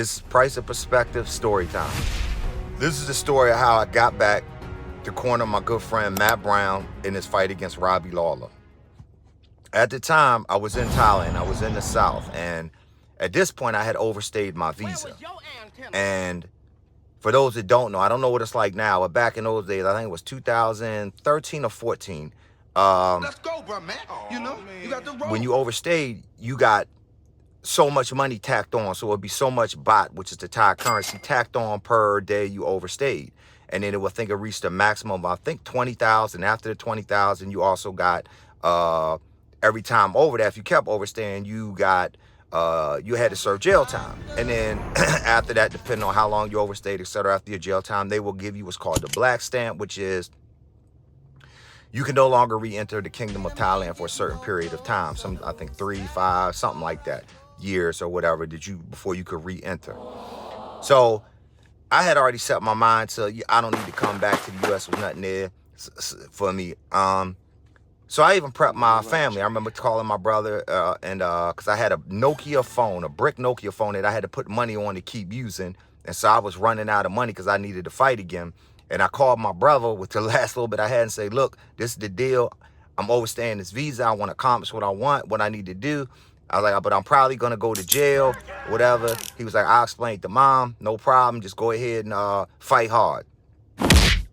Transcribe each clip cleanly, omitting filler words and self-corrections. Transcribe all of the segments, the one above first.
It's Price of Perspective story time. This is the story of how I got back to corner my good friend Matt Brown in his fight against Robbie Lawler. At the time, I was in Thailand. I was in the South. And at this point, I had overstayed my visa. And for those that don't know, I don't know what it's like now, but back in those days, I think it was 2013 or 14. Let's go, bro, man. You know, you got the road. When you overstayed, you got so much money tacked on. So it'd be so much baht, which is the Thai currency, tacked on per day you overstayed. And then it would, I think it reached a maximum of, I think, 20,000. After the 20,000, you also got, every time over that, if you kept overstaying, you got, you had to serve jail time. And then after that, depending on how long you overstayed, etc., after your jail time, they will give you what's called the black stamp, which is you can no longer re-enter the Kingdom of Thailand for a certain period of time. I think 3, 5, something like that, years or whatever, before you could re-enter. So I had already set my mind to, I don't need to come back to the U.S. with nothing there for me. So I even prepped my family. I remember calling my brother because I had a Nokia phone, a brick Nokia phone that I had to put money on to keep using. And so I was running out of money because I needed to fight again. And I called my brother with the last little bit I had and say, look, this is the deal. I'm overstaying this visa. I want to accomplish what I want, what I need to do. I was like, but I'm probably going to go to jail, whatever. He was like, I'll explain it to mom. No problem. Just go ahead and fight hard. A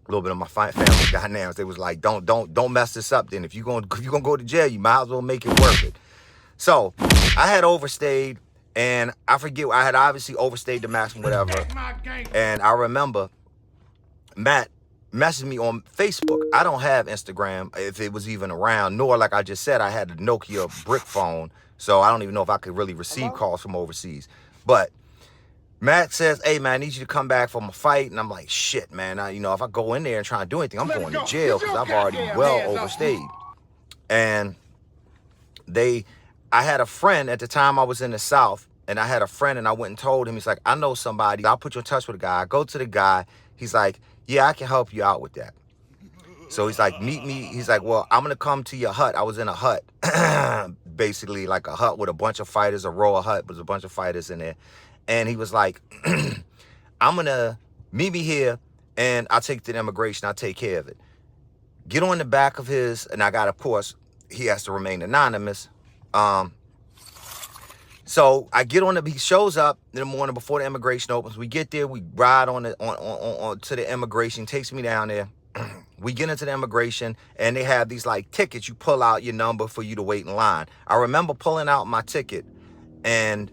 little bit of my family dynamics. They was like, don't mess this up then. If you're gonna go to jail, you might as well make it worth it. So I had overstayed, and I forget, I had obviously overstayed the maximum, whatever. And I remember Matt messaged me on Facebook. I don't have Instagram, if it was even around, nor, like I just said, I had a Nokia brick phone, so I don't even know if I could really receive calls from overseas. But Matt says, hey, man, I need you to come back from a fight. And I'm like, shit, man, if I go in there and try to do anything, I'm going to jail because I've already well overstayed. And I had a friend at the time. I was in the South, and I had a friend, and I went and told him, he's like, I know somebody. I'll put you in touch with a guy. I go to the guy. He's like, yeah, I can help you out with that. So he's like, meet me. He's like, well, I'm going to come to your hut. I was in a hut, basically like a hut with a bunch of fighters, a row of hut with a bunch of fighters in there. And he was like, I'm going to meet me here, and I'll take the immigration. I'll take care of it. Get on the back of his, and I got, of course, he has to remain anonymous. So I get on he shows up in the morning before the immigration opens. We get there, we ride on to the immigration, takes me down there. We get into the immigration, and they have these like tickets. You pull out your number for you to wait in line. I remember pulling out my ticket, and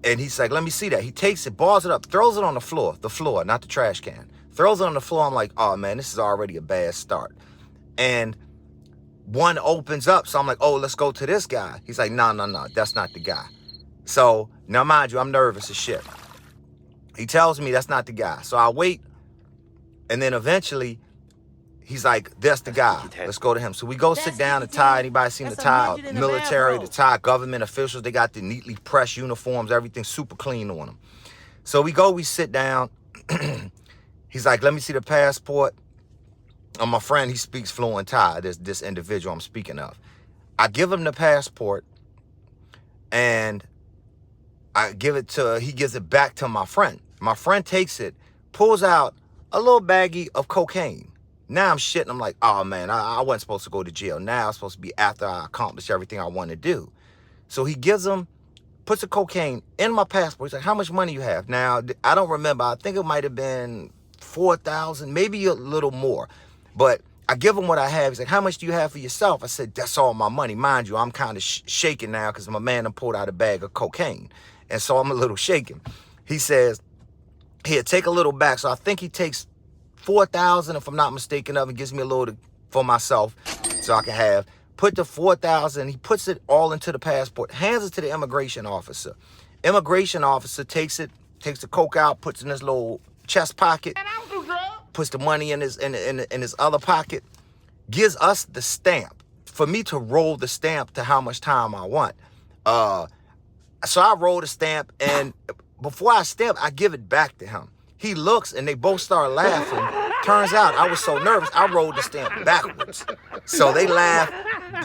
he's like, let me see that. He takes it, balls it up, throws it on the floor, not the trash can. Throws it on the floor. I'm like, oh man, this is already a bad start. And one opens up, so I'm like, oh, let's go to this guy. He's like, no, that's not the guy. So now, mind you, I'm nervous as shit. He tells me that's not the guy. So I wait, and then eventually he's like, that's the guy. Let's go to him. So we go sit down. The Thai, anybody seen the Thai military, the Thai government officials, they got the neatly pressed uniforms, everything super clean on them. So we sit down. He's like, let me see the passport. My friend, he speaks fluent Thai, this individual I'm speaking of. I give him the passport, and he gives it back to my friend. My friend takes it, pulls out a little baggie of cocaine. Now I'm shitting. I'm like, oh man, I wasn't supposed to go to jail. Now it's supposed to be after I accomplish everything I want to do. So he puts the cocaine in my passport. He's like, how much money you have? Now, I don't remember. I think it might have been 4,000, maybe a little more. But I give him what I have. He's like, how much do you have for yourself? I said, that's all my money. Mind you, I'm kind of shaking now because my man done pulled out a bag of cocaine. And so I'm a little shaken. He says, here, take a little back. So I think he takes 4,000, if I'm not mistaken, of it, gives me a little for myself so I can have. Put the 4,000, he puts it all into the passport, hands it to the immigration officer. Immigration officer takes the coke out, puts it in his little chest pocket, puts the money in his other pocket, gives us the stamp for me to roll the stamp to how much time I want. So I roll the stamp, and before I stamp, I give it back to him. He looks, and they both start laughing. Turns out I was so nervous, I rolled the stamp backwards. So they laugh.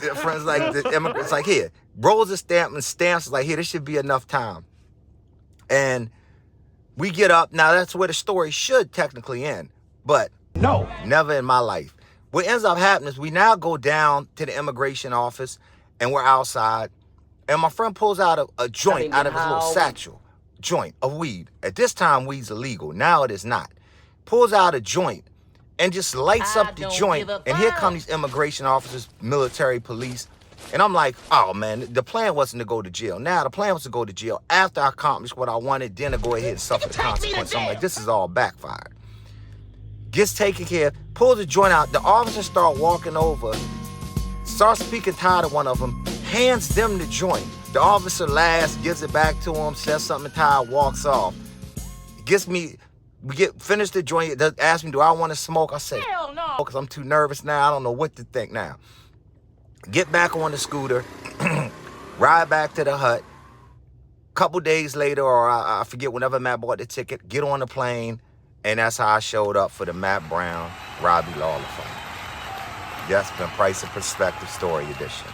Their friends like the immigrants like, here, rolls the stamp and stamps like, here, this should be enough time. And we get up. Now, that's where the story should technically end. But no, never in my life. What ends up happening is we now go down to the immigration office, and we're outside. And my friend pulls out a joint out of his little satchel. Joint of weed. At this time, weed's illegal. Now it is not. Pulls out a joint and just lights up the joint. And here come these immigration officers, military, police. And I'm like, oh, man, the plan wasn't to go to jail. Now, the plan was to go to jail after I accomplished what I wanted, then to go ahead and suffer the consequences. I'm like, this is all backfired. Gets taken care of, pulls the joint out. The officers start walking over, starts speaking Thai to one of them, hands them the joint. The officer laughs, gives it back to him, says something in Thai, walks off. Finish the joint, asks me, do I want to smoke? I say, hell no, because I'm too nervous now. I don't know what to think now. Get back on the scooter, ride back to the hut. Couple days later, or I forget, whenever Matt bought the ticket, get on the plane, and that's how I showed up for the Matt Brown, Robbie Lawler fight. That's been Price and Perspective Story Edition.